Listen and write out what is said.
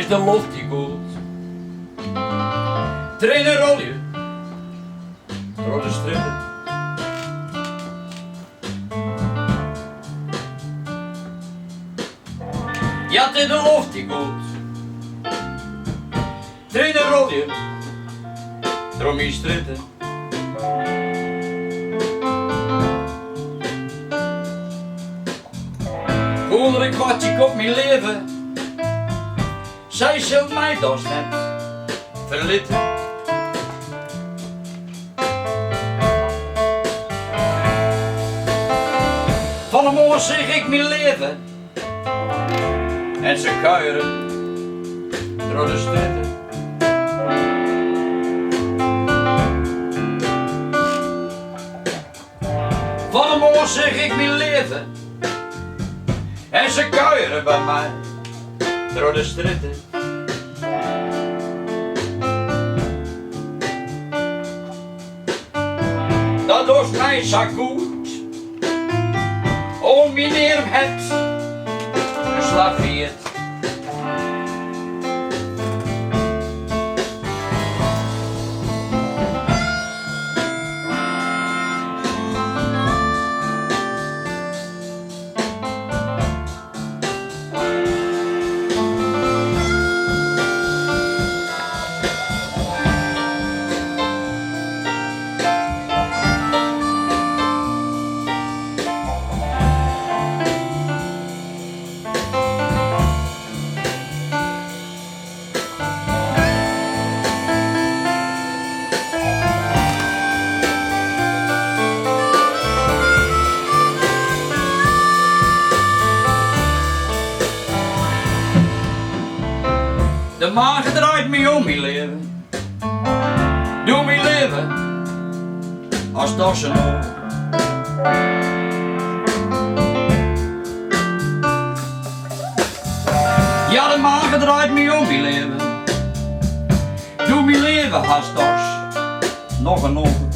de lucht die goed. Trainen rolje, door de stritten. Ja, het is de lucht die goed. Trainen rolje, door mijn stritten. Voelde ik wat ik op mijn leven. Zij zult mij dus net verlitten. Van een morgen zeg ik mijn leven. En ze kuieren door de stritten. Van een morgen zeg ik mijn leven. En ze kuieren bij mij door de stritten. Dat was mij zo goed. Oh meneer het geslaveerd. De maag draait me om mijn leven. Doe mijn leven als dat ze nog. Ja, de maag draait me om mijn leven. Doe mijn leven als dat nog en nog.